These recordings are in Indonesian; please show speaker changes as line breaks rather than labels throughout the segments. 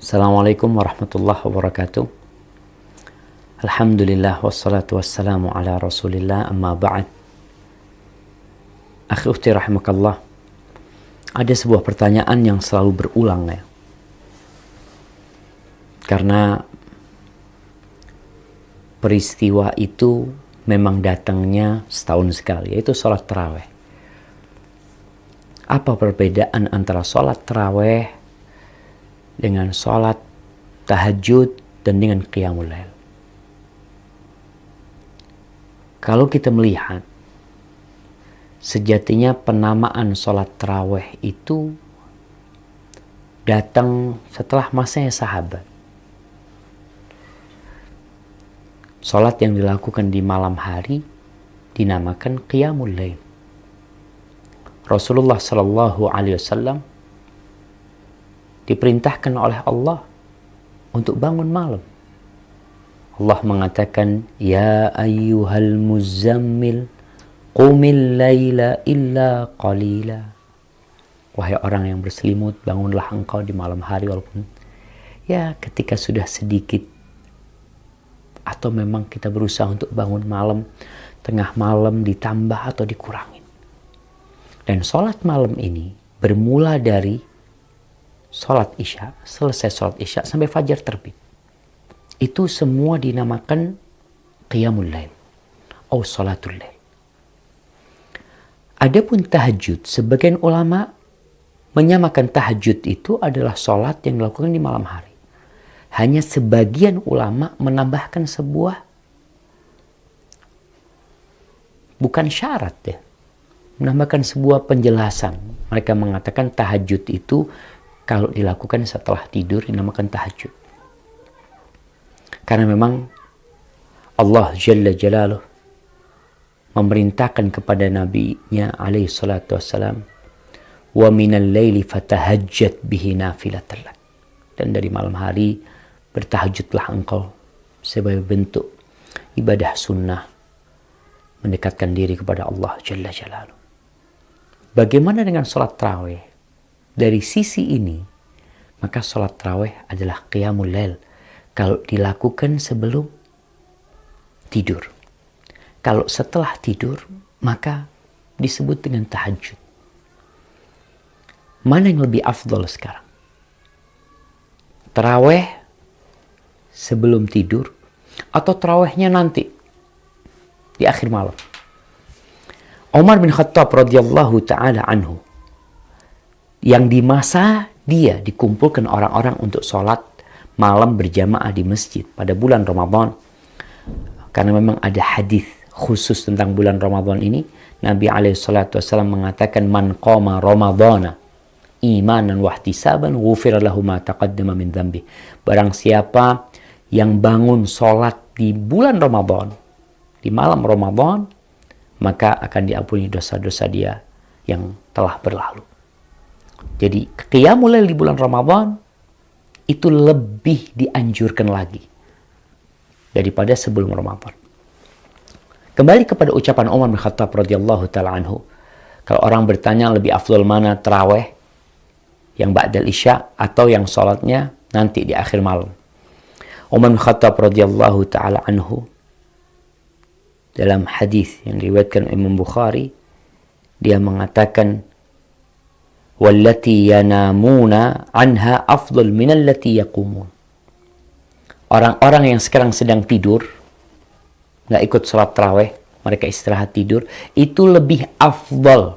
Assalamualaikum warahmatullahi wabarakatuh. Alhamdulillah wassalatu wassalamu ala rasulillah amma ba'd. Akhi ukhti rahimakallah. Ada sebuah pertanyaan yang selalu berulang ya. Karena peristiwa itu memang datangnya setahun sekali, yaitu sholat taraweh. Apa perbedaan antara sholat taraweh dengan sholat tahajud dan dengan qiyamul lail? Kalau kita melihat, sejatinya penamaan sholat taraweh itu datang setelah masanya sahabat. Sholat yang dilakukan di malam hari dinamakan qiyamul lail. Rasulullah Sallallahu Alaihi Wasallam diperintahkan oleh Allah untuk bangun malam. Allah mengatakan, Ya ayyuhal muzammil, qumil layla illa qalila. Wahai orang yang berselimut, bangunlah engkau di malam hari walaupun ya ketika sudah sedikit. Atau memang kita berusaha untuk bangun malam, tengah malam ditambah atau dikurangin. Dan sholat malam ini bermula dari sholat isya, selesai sholat isya sampai fajar terbit. Itu semua dinamakan qiyamul lail atau sholatul lail. Adapun tahajud, sebagian ulama menyamakan tahajud itu adalah sholat yang dilakukan di malam hari. Hanya sebagian ulama menambahkan sebuah, bukan syarat ya, menambahkan sebuah penjelasan. Mereka mengatakan tahajud itu kalau dilakukan setelah tidur dinamakan tahajud. Karena memang Allah Jalla Jalaluh memerintahkan kepada nabinya alaihi salatu wassalam, wa minal laili fatahajjat bihi nafilatan lak. Dan dari malam hari bertahajudlah engkau sebagai bentuk ibadah sunnah mendekatkan diri kepada Allah Jalla Jalaluh. Bagaimana dengan sholat tarawih? Dari sisi ini, maka sholat tarawih adalah qiyamul lail kalau dilakukan sebelum tidur. Kalau setelah tidur, maka disebut dengan tahajud. Mana yang lebih afdol sekarang? Tarawih sebelum tidur atau tarawihnya nanti di akhir malam? Umar bin Khattab radhiyallahu taala anhu, yang di masa dia dikumpulkan orang-orang untuk sholat malam berjamaah di masjid pada bulan Ramadan. Karena memang ada hadis khusus tentang bulan Ramadan ini. Nabi SAW mengatakan, Man qama Ramadana imanan wahtisaban ghufira lahu ma taqaddama min dhanbi. Barang siapa yang bangun sholat di bulan Ramadan, di malam Ramadan, maka akan diampuni dosa-dosa dia yang telah berlalu. Jadi qiyamul lail di bulan Ramadan itu lebih dianjurkan lagi daripada sebelum Ramadan. Kembali kepada ucapan Umar bin Khattab radhiyallahu taala anhu. Kalau orang bertanya lebih afdal mana, tarawih yang ba'dal isya atau yang sholatnya nanti di akhir malam. Umar bin Khattab radhiyallahu taala anhu dalam hadis yang diriwayatkan Imam Bukhari, dia mengatakan, wallati yanamuna anha afdal minallati yaqumun. Orang-orang yang sekarang sedang tidur, nggak ikut sholat tarawih, mereka istirahat tidur, itu lebih afdal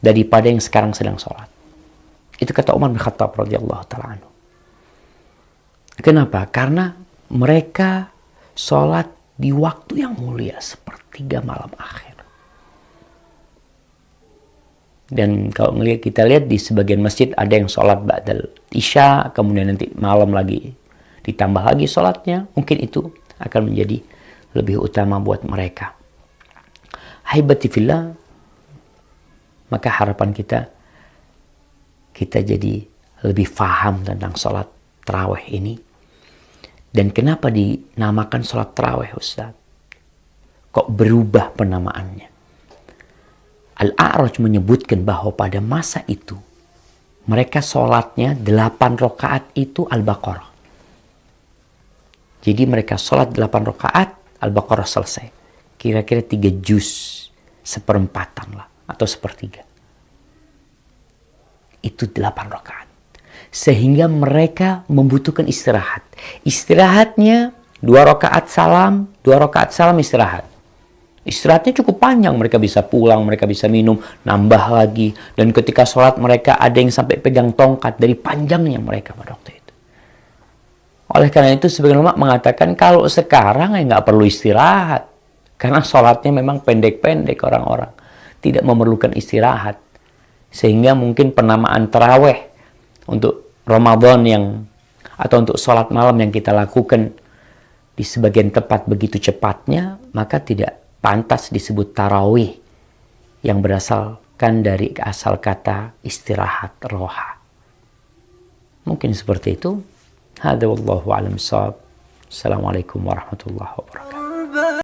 daripada yang sekarang sedang sholat. Itu kata Umar bin Khattab radhiyallahu ta'ala anhu. Kenapa? Karena mereka sholat di waktu yang mulia, sepertiga malam akhir. Dan kalau kita lihat di sebagian masjid ada yang sholat ba'dal isya, kemudian nanti malam lagi ditambah lagi sholatnya. Mungkin itu akan menjadi lebih utama buat mereka. Haibati fillah, maka harapan kita jadi lebih faham tentang sholat tarawih ini. Dan kenapa dinamakan sholat tarawih, Ustaz? Kok berubah penamaannya? Al-A'raj menyebutkan bahwa pada masa itu mereka sholatnya 8 rakaat itu Al-Baqarah. Jadi mereka sholat 8 rakaat, Al-Baqarah selesai. Kira-kira 3 juz, seperempatan lah, atau sepertiga. Itu 8 rakaat. Sehingga mereka membutuhkan istirahat. Istirahatnya 2 rakaat salam, 2 rakaat salam istirahat. Istirahatnya cukup panjang, mereka bisa pulang, mereka bisa minum, nambah lagi. Dan ketika sholat mereka ada yang sampai pegang tongkat dari panjangnya mereka pada waktu itu. Oleh karena itu sebagian ulama mengatakan kalau sekarang ya nggak perlu istirahat. Karena sholatnya memang pendek-pendek orang-orang. Tidak memerlukan istirahat. Sehingga mungkin penamaan taraweh untuk Ramadan atau untuk sholat malam yang kita lakukan di sebagian tempat begitu cepatnya, maka tidak pantas disebut tarawih yang berasalkan dari asal kata istirahat, roha. Mungkin seperti itu. Hada wallahu a'lam bishawab. Assalamualaikum warahmatullahi wabarakatuh.